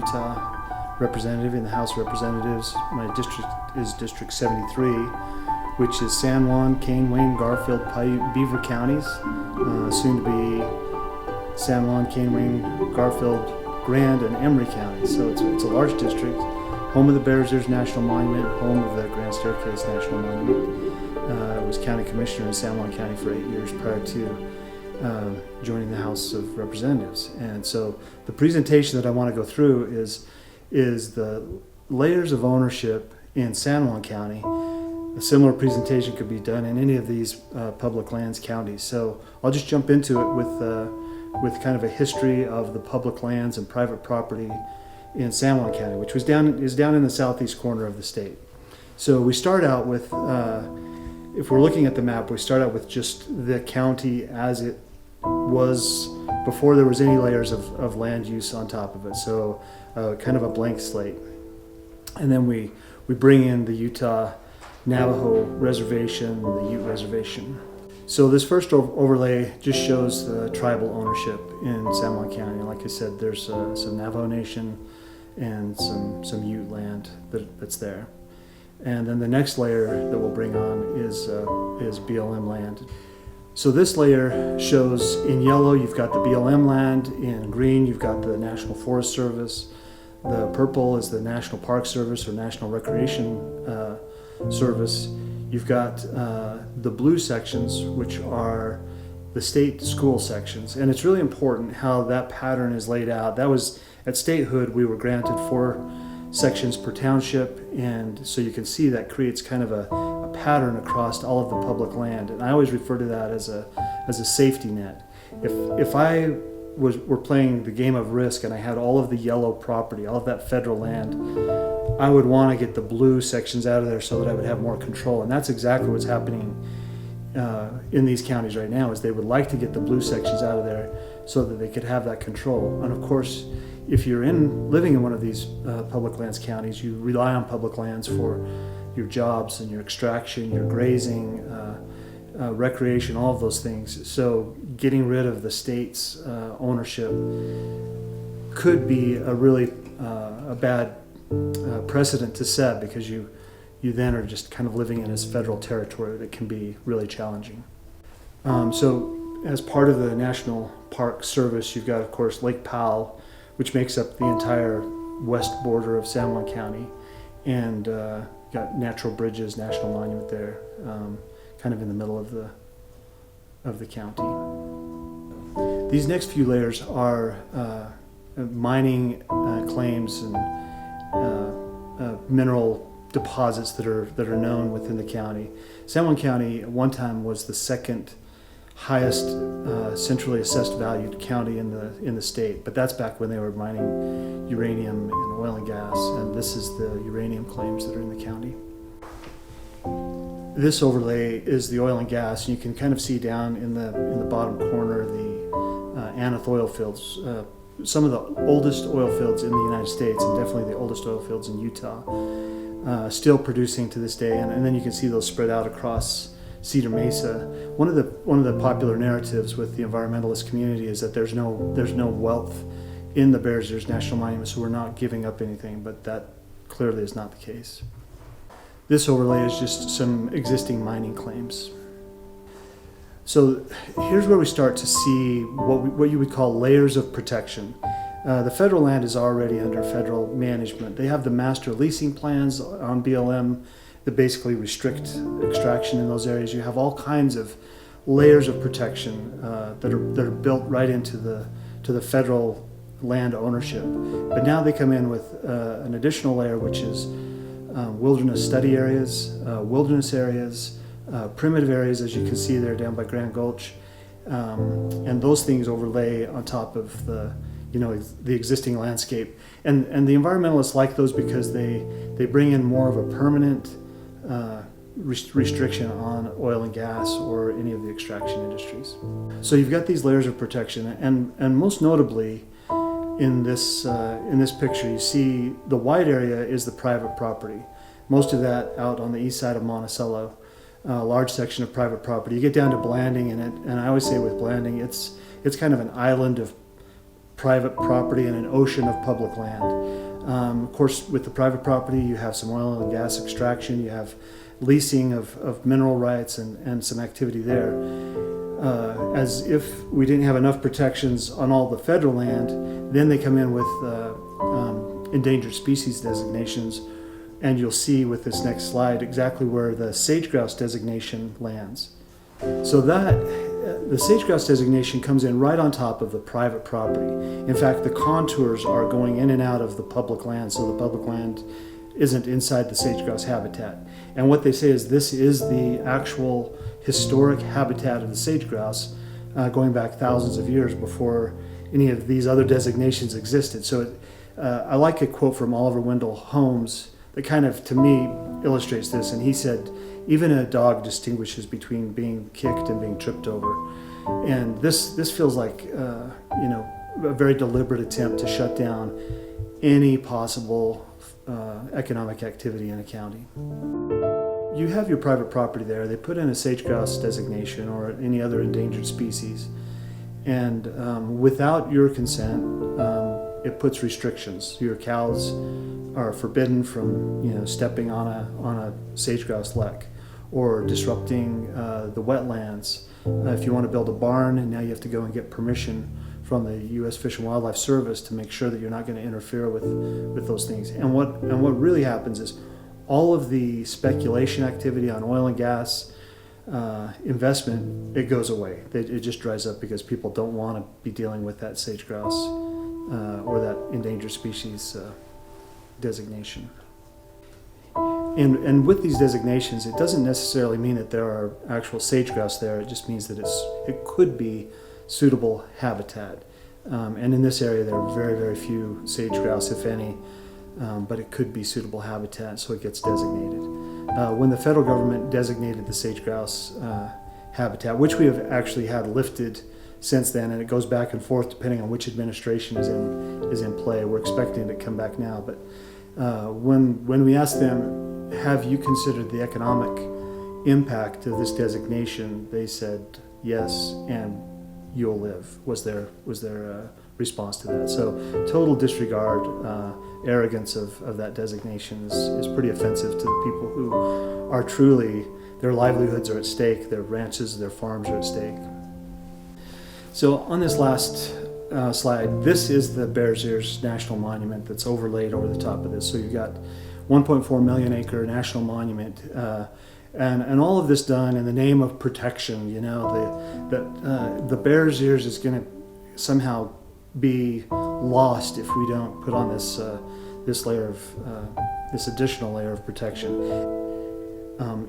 Utah representative in the House of Representatives. My district is District 73, which is San Juan, Cane, Wayne, Garfield, Paiute, Beaver counties, soon to be San Juan, Cane, Wayne, Garfield, Grand, and Emery counties. So it's a large district, home of the Bears Ears National Monument, home of the Grand Staircase National Monument. I was county commissioner in San Juan County for 8 years prior to joining the House of Representatives. And so the presentation that I want to go through is the layers of ownership in San Juan County. A similar presentation could be done in any of these public lands counties. So I'll just jump into it with kind of a history of the public lands and private property in San Juan County, which is down in the southeast corner of the state. So we start out with, if we're looking at the map, we start out with just the county as it was before there was any layers of land use on top of it. So kind of a blank slate. And then we bring in the Utah Navajo Reservation, the Ute Reservation. So this first overlay just shows the tribal ownership in San Juan County. Like I said, there's some Navajo Nation and some Ute land that's there. And then the next layer that we'll bring on is BLM land. So this layer shows in yellow, you've got the BLM land. In green, you've got the National Forest Service. The purple is the National Park Service or National Recreation Service. You've got the blue sections, which are the state school sections. And it's really important how that pattern is laid out. That was, at statehood, we were granted 4 sections per township. And so you can see that creates kind of a pattern across all of the public land. And I always refer to that as a safety net. If I were playing the game of Risk and I had all of the yellow property, all of that federal land, I would want to get the blue sections out of there so that I would have more control. And that's exactly what's happening in these counties right now, is they would like to get the blue sections out of there so that they could have that control. And of course, if you're living in one of these public lands counties, you rely on public lands for your jobs and your extraction, your grazing, recreation, all of those things. So getting rid of the state's ownership could be a really a bad precedent to set, because you then are just kind of living in this federal territory that can be really challenging. So as part of the National Park Service, you've got, of course, Lake Powell, which makes up the entire west border of San Juan County, and got Natural Bridges National Monument there, kind of in the middle of the county. These next few layers are mining claims and mineral deposits that are known within the county. San Juan County at one time was the second highest centrally assessed valued county in the state, but that's back when they were mining uranium and oil and gas, and this is the uranium claims that are in the county. This overlay is the oil and gas, and you can kind of see down in the bottom corner the Aneth oil fields, some of the oldest oil fields in the United States, and definitely the oldest oil fields in Utah, still producing to this day. And then you can see those spread out across Cedar Mesa. One of the popular narratives with the environmentalist community is that there's no wealth in the Bears Ears National Monument, so we're not giving up anything, but that clearly is not the case. This overlay is just some existing mining claims. So here's where we start to see what you would call layers of protection. The federal land is already under federal management. They have the master leasing plans on BLM that basically restrict extraction in those areas. You have all kinds of layers of protection that are built right into the federal land ownership. But now they come in with an additional layer, which is wilderness study areas, wilderness areas, primitive areas, as you can see there down by Grand Gulch, and those things overlay on top of the existing landscape. And the environmentalists like those because they bring in more of a permanent restriction on oil and gas or any of the extraction industries. So you've got these layers of protection, and most notably in this picture, you see the white area is the private property. Most of that out on the east side of Monticello, a large section of private property. You get down to Blanding, and I always say with Blanding, it's kind of an island of private property and an ocean of public land. Of course, with the private property, you have some oil and gas extraction, you have leasing of mineral rights and some activity there. As if we didn't have enough protections on all the federal land, then they come in with endangered species designations, and you'll see with this next slide exactly where the sage-grouse designation lands. So that the sage-grouse designation comes in right on top of the private property. In fact, the contours are going in and out of the public land, so the public land isn't inside the sage-grouse habitat. And what they say is this is the actual historic habitat of the sage-grouse, going back thousands of years before any of these other designations existed. So I like a quote from Oliver Wendell Holmes that kind of, to me, illustrates this. And he said, even a dog distinguishes between being kicked and being tripped over. And this feels like a very deliberate attempt to shut down any possible economic activity in a county. You have your private property there. They put in a sage-grouse designation or any other endangered species, and without your consent, it puts restrictions. Your cows are forbidden from stepping on a sage-grouse lek or disrupting the wetlands. If you want to build a barn, and now you have to go and get permission from the U.S. Fish and Wildlife Service to make sure that you're not going to interfere with those things. And what really happens is all of the speculation activity on oil and gas investment, it goes away. It just dries up because people don't want to be dealing with that sage-grouse or that endangered species designation. And with these designations, it doesn't necessarily mean that there are actual sage-grouse there. It just means that it could be suitable habitat. And in this area, there are very, very few sage-grouse, if any, but it could be suitable habitat, so it gets designated. When the federal government designated the sage-grouse habitat, which we have actually had lifted since then, and it goes back and forth depending on which administration is in play. We're expecting it to come back now, but when we asked them, have you considered the economic impact of this designation, they said yes, and you'll live was their response to that. So total disregard, arrogance of that designation is pretty offensive to the people who are truly, their livelihoods are at stake, their ranches, their farms are at stake. So on this last slide, this is the Bears Ears National Monument that's overlaid over the top of this. So you've got 1.4 million acre national monument, and all of this done in the name of protection. The Bears Ears is going to somehow be lost if we don't put on this additional layer of protection.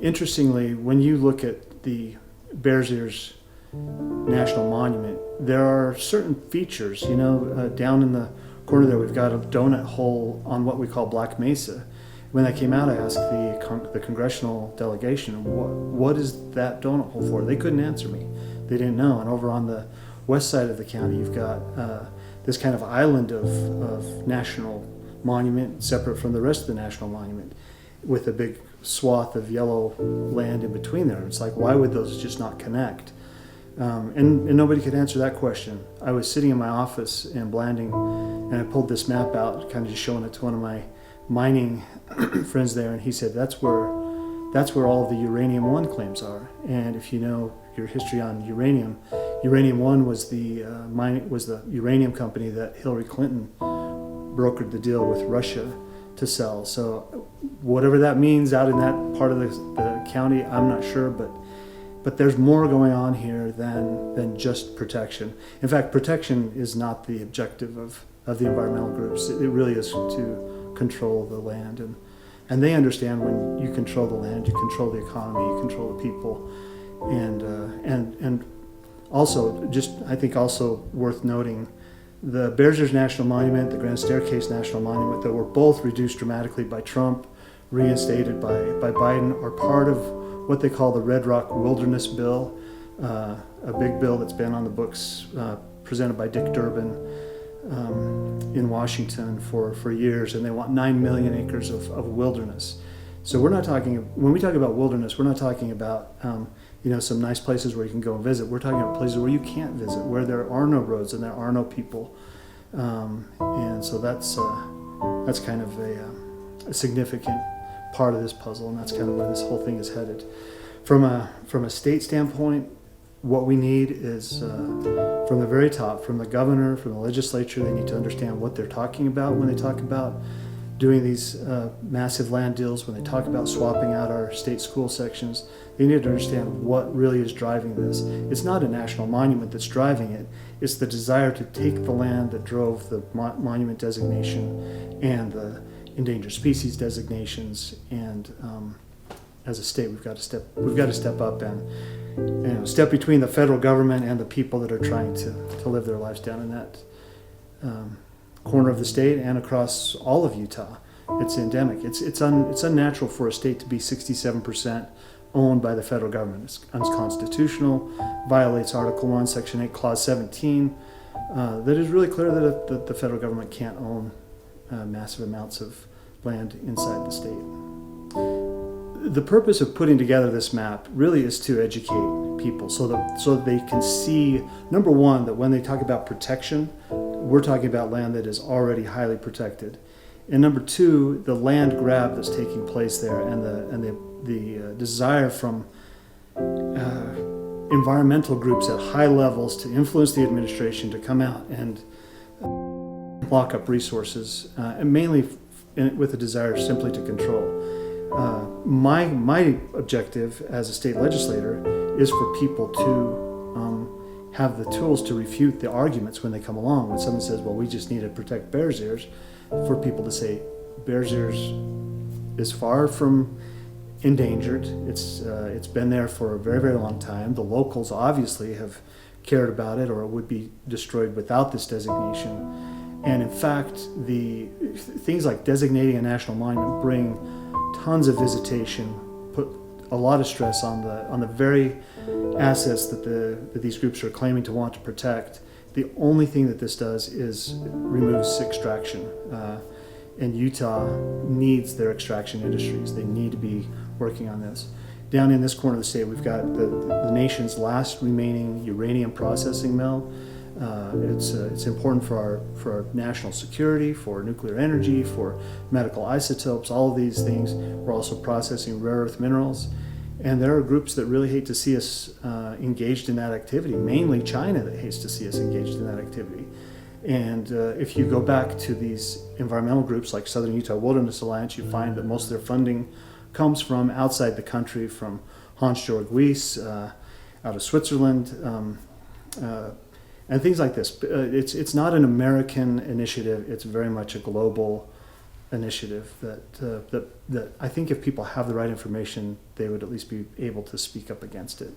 Interestingly, when you look at the Bears Ears National Monument, there are certain features. Down in the corner there, we've got a donut hole on what we call Black Mesa. When that came out, I asked the congressional delegation, what is that donut hole for? They couldn't answer me. They didn't know. And over on the west side of the county, you've got this kind of island of national monument separate from the rest of the national monument with a big swath of yellow land in between there. It's like, why would those just not connect? And nobody could answer that question. I was sitting in my office in Blanding, and I pulled this map out, kind of just showing it to one of my mining friends there, and he said that's where all of the Uranium One claims are. And if you know your history on uranium, Uranium One was the uranium company that Hillary Clinton brokered the deal with Russia to sell. So whatever that means out in that part of the county, I'm not sure, but there's more going on here than just protection. In fact, protection is not the objective of the environmental groups. It really is to control the land, and they understand when you control the land, you control the economy, you control the people, and also I think worth noting, the Bears Ears National Monument, the Grand Staircase National Monument, that were both reduced dramatically by Trump, reinstated by Biden, are part of what they call the Red Rock Wilderness Bill, a big bill that's been on the books, presented by Dick Durbin in Washington for years, and they want 9 million acres of wilderness. So when we talk about wilderness, we're not talking about some nice places where you can go and visit. We're talking about places where you can't visit, where there are no roads and there are no people, and so that's that's kind of a significant part of this puzzle, and that's kind of where this whole thing is headed. From a state standpoint, what we need is from the very top, from the governor, from the legislature, they need to understand what they're talking about when they talk about doing these massive land deals, when they talk about swapping out our state school sections. They need to understand what really is driving this. It's not a national monument that's driving it. It's the desire to take the land that drove the monument designation and the endangered species designations. And as a state, we've got to step up and step between the federal government and the people that are trying to live their lives down in that corner of the state and across all of Utah. It's endemic. It's unnatural for a state to be 67% owned by the federal government. It's unconstitutional, violates Article 1, Section 8, Clause 17. That is really clear that the federal government can't own massive amounts of land inside the state. The purpose of putting together this map really is to educate people so that they can see, number one, that when they talk about protection, we're talking about land that is already highly protected. And number two, the land grab that's taking place there and the desire from environmental groups at high levels to influence the administration to come out and lock up resources, and mainly with a desire simply to control. My objective as a state legislator is for people to have the tools to refute the arguments when they come along. When someone says, well, we just need to protect Bears Ears, for people to say, Bears Ears is far from endangered. It's been there for a very, very long time. The locals obviously have cared about it, or it would be destroyed without this designation. And in fact, the things like designating a national monument bring tons of visitation, put a lot of stress on the very assets that these groups are claiming to want to protect. The only thing that this does is removes extraction. And Utah needs their extraction industries. They need to be working on this. Down in this corner of the state, we've got the nation's last remaining uranium processing mill. It's important for our national security, for nuclear energy, for medical isotopes, all of these things. We're also processing rare earth minerals. And there are groups that really hate to see us engaged in that activity, mainly China that hates to see us engaged in that activity. And if you go back to these environmental groups like Southern Utah Wilderness Alliance, you find that most of their funding comes from outside the country, from Hans-Georg Wyss, out of Switzerland, and things like this. It's not an American initiative. It's very much a global initiative that I think if people have the right information, they would at least be able to speak up against it.